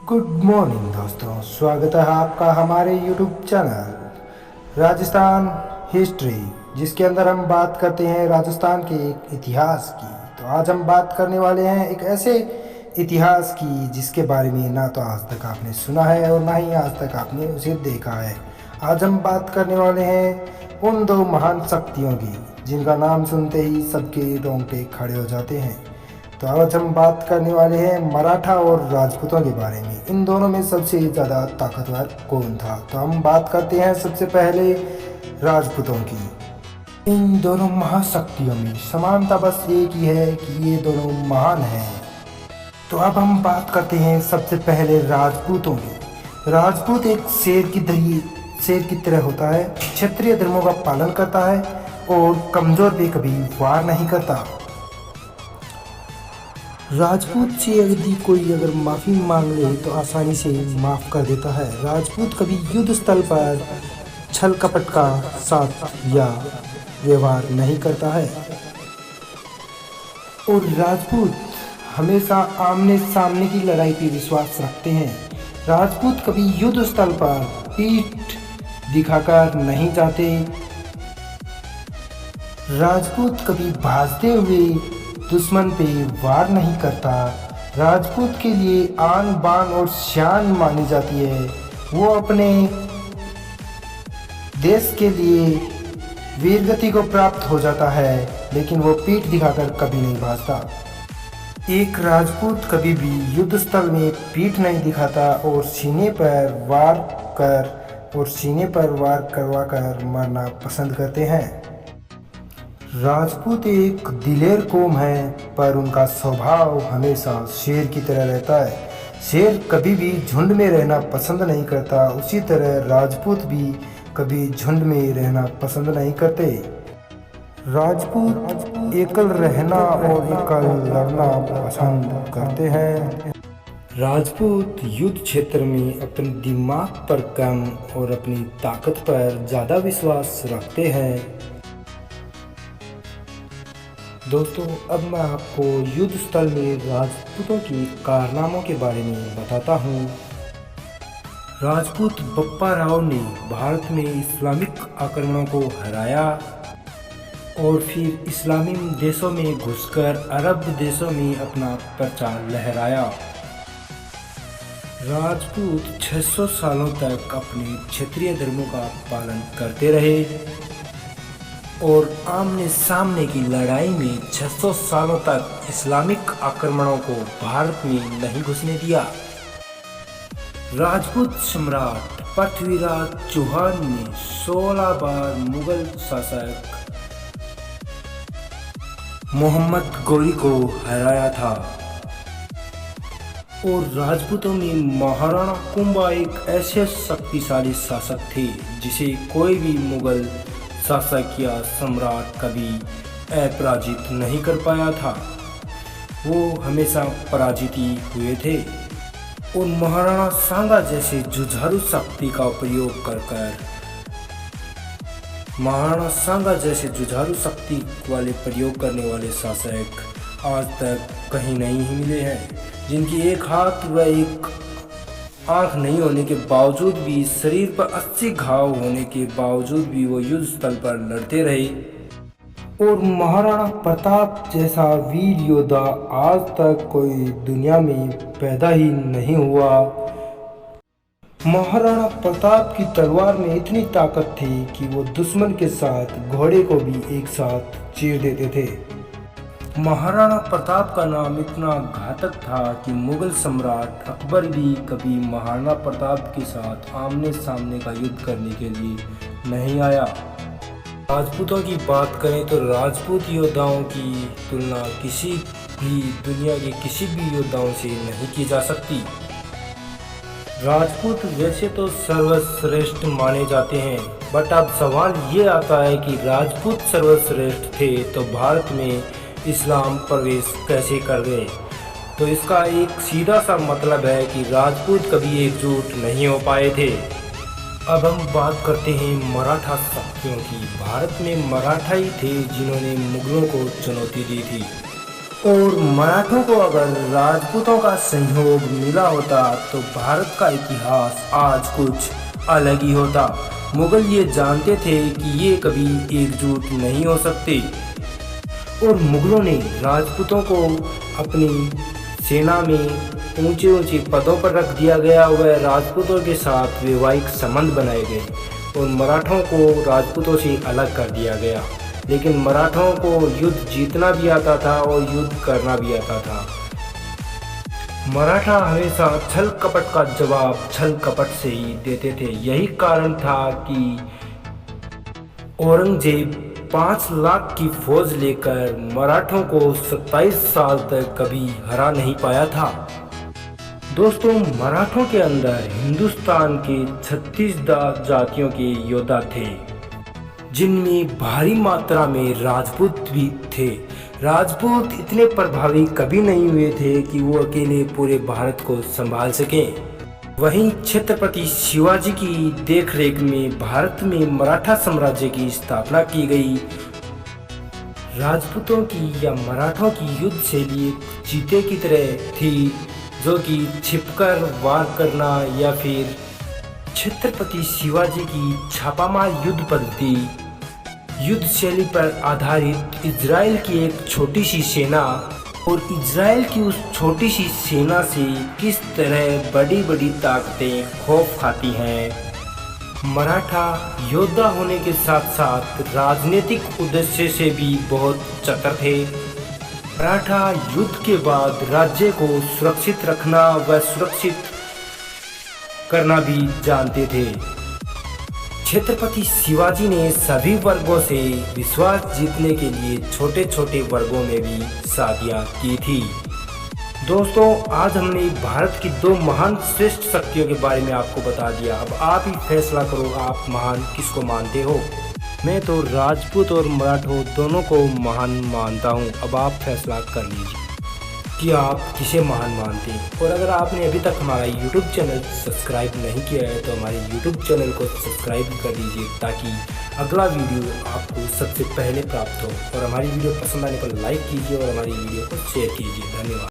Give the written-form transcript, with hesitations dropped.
Good morning दोस्तों, स्वागत है आपका हमारे यूट्यूब चैनल राजस्थान हिस्ट्री, जिसके अंदर हम बात करते हैं राजस्थान के एक इतिहास की। तो आज हम बात करने वाले हैं एक ऐसे इतिहास की जिसके बारे में ना तो आज तक आपने सुना है और ना ही आज तक आपने उसे देखा है। आज हम बात करने वाले हैं उन दो महान शक्तियों की जिनका नाम सुनते ही सबके रोंगटे खड़े हो जाते हैं। तो आज हम बात करने वाले हैं मराठा और राजपूतों के बारे में। इन दोनों में सबसे ज़्यादा ताकतवर कौन था? तो हम बात करते हैं सबसे पहले राजपूतों की। इन दोनों महाशक्तियों में समानता बस एक ही है कि ये दोनों महान हैं। तो अब हम बात करते हैं सबसे पहले राजपूतों की। राजपूत एक शेर की तरह होता है, क्षत्रिय धर्मों का पालन करता है और कमज़ोर पे कभी वार नहीं करता। राजपूत से यदि कोई अगर माफ़ी मांग ले तो आसानी से माफ़ कर देता है। राजपूत कभी युद्ध स्थल पर छल कपट का साथ या व्यवहार नहीं करता है और राजपूत हमेशा आमने सामने की लड़ाई पर विश्वास रखते हैं। राजपूत कभी युद्ध स्थल पर पीठ दिखाकर नहीं जाते। राजपूत कभी भागते हुए दुश्मन पे वार नहीं करता। राजपूत के लिए आन बान और शान मानी जाती है। वो अपने देश के लिए वीरगति को प्राप्त हो जाता है, लेकिन वो पीठ दिखाकर कभी नहीं भागता। एक राजपूत कभी भी युद्ध स्थल में पीठ नहीं दिखाता और सीने पर वार करवाकर मरना पसंद करते हैं। राजपूत एक दिलेर कौम है, पर उनका स्वभाव हमेशा शेर की तरह रहता है। शेर कभी भी झुंड में रहना पसंद नहीं करता, उसी तरह राजपूत भी कभी झुंड में रहना पसंद नहीं करते। राजपूत एकल रहना और एकल लड़ना पसंद करते हैं। राजपूत युद्ध क्षेत्र में अपने दिमाग पर कम और अपनी ताकत पर ज़्यादा विश्वास रखते हैं। दोस्तों, अब मैं आपको युद्ध स्थल में राजपूतों की कारनामों के बारे में बताता हूँ। राजपूत बप्पा राव ने भारत में इस्लामिक आक्रमणों को हराया और फिर इस्लामी देशों में घुसकर अरब देशों में अपना प्रचार लहराया। राजपूत 600 सालों तक अपने क्षेत्रीय धर्मों का पालन करते रहे और आमने सामने की लड़ाई में 600 सालों तक इस्लामिक आक्रमणों को भारत में नहीं घुसने दिया। राजपूत सम्राट पृथ्वीराज चौहान ने 16 बार मुगल शासक मोहम्मद गौरी को हराया था और राजपूतों में महाराणा कुंभा एक ऐसे शक्तिशाली शासक थे जिसे कोई भी मुगल शासक या सम्राट कभी अपराजित नहीं कर पाया था। वो हमेशा पराजित ही हुए थे और महाराणा सांगा जैसे जुझारू शक्ति का प्रयोग कर महाराणा सांगा जैसे जुझारू शक्ति वाले प्रयोग करने वाले शासक आज तक कहीं नहीं मिले हैं, जिनकी एक हाथ व एक आँख नहीं होने के बावजूद भी, शरीर पर 80 घाव होने के बावजूद भी वो युद्ध स्थल पर लड़ते रहे। और महाराणा प्रताप जैसा वीर योद्धा आज तक कोई दुनिया में पैदा ही नहीं हुआ। महाराणा प्रताप की तलवार में इतनी ताकत थी कि वो दुश्मन के साथ घोड़े को भी एक साथ चीर देते थे। महाराणा प्रताप का नाम इतना घातक था कि मुगल सम्राट अकबर भी कभी महाराणा प्रताप के साथ आमने सामने का युद्ध करने के लिए नहीं आया। राजपूतों की बात करें तो राजपूत योद्धाओं की तुलना किसी भी दुनिया के किसी भी योद्धाओं से नहीं की जा सकती। राजपूत वैसे तो सर्वश्रेष्ठ माने जाते हैं, बट अब सवाल ये आता है कि राजपूत सर्वश्रेष्ठ थे तो भारत में इस्लाम प्रवेश कैसे कर गए? तो इसका एक सीधा सा मतलब है कि राजपूत कभी एकजुट नहीं हो पाए थे। अब हम बात करते हैं मराठा शक्तियों की। भारत में मराठा ही थे जिन्होंने मुगलों को चुनौती दी थी। और मराठों को अगर राजपूतों का सहयोग मिला होता तो भारत का इतिहास आज कुछ अलग ही होता। मुगल ये जानते थे कि ये कभी एकजुट नहीं हो सकते और मुगलों ने राजपूतों को अपनी सेना में ऊंचे ऊंचे पदों पर रख दिया गया। वह राजपूतों के साथ वैवाहिक संबंध बनाए गए और मराठों को राजपूतों से अलग कर दिया गया। लेकिन मराठों को युद्ध जीतना भी आता था और युद्ध करना भी आता था। मराठा हमेशा छल कपट का जवाब छल कपट से ही देते थे। यही कारण था कि औरंगजेब 5 लाख की फौज लेकर मराठों को 27 साल तक कभी हरा नहीं पाया था। दोस्तों, मराठों के अंदर हिंदुस्तान के 36 जातियों के योद्धा थे, जिनमें भारी मात्रा में राजपूत भी थे। राजपूत इतने प्रभावी कभी नहीं हुए थे कि वो अकेले पूरे भारत को संभाल सकें। वहीं छत्रपति शिवाजी की देखरेख में भारत में मराठा साम्राज्य की स्थापना की गई। राजपूतों की या मराठों की युद्ध शैली चीते की तरह थी, जो कि छिपकर वार करना या फिर छत्रपति शिवाजी की छापामार युद्ध पद्धति युद्ध शैली पर आधारित इजराइल की एक छोटी सी सेना और इजराइल की उस छोटी सी सेना से किस तरह बड़ी बड़ी ताकतें खौफ खाती हैं। मराठा योद्धा होने के साथ साथ राजनीतिक उद्देश्य से भी बहुत चतुर थे। मराठा युद्ध के बाद राज्य को सुरक्षित रखना व सुरक्षित करना भी जानते थे। छत्रपति शिवाजी ने सभी वर्गों से विश्वास जीतने के लिए छोटे छोटे वर्गों में भी शादियां की थी। दोस्तों, आज हमने भारत की 2 महान श्रेष्ठ शक्तियों के बारे में आपको बता दिया। अब आप ही फैसला करो, आप महान किसको मानते हो। मैं तो राजपूत और मराठों दोनों को महान मानता हूँ। अब आप फैसला कर लीजिए कि आप किसे महान मानते हैं। और अगर आपने अभी तक हमारा YouTube चैनल सब्सक्राइब नहीं किया है तो हमारे YouTube चैनल को सब्सक्राइब कर दीजिए, ताकि अगला वीडियो आपको सबसे पहले प्राप्त हो। और हमारी वीडियो पसंद आने पर लाइक कीजिए और हमारी वीडियो को शेयर कीजिए। धन्यवाद।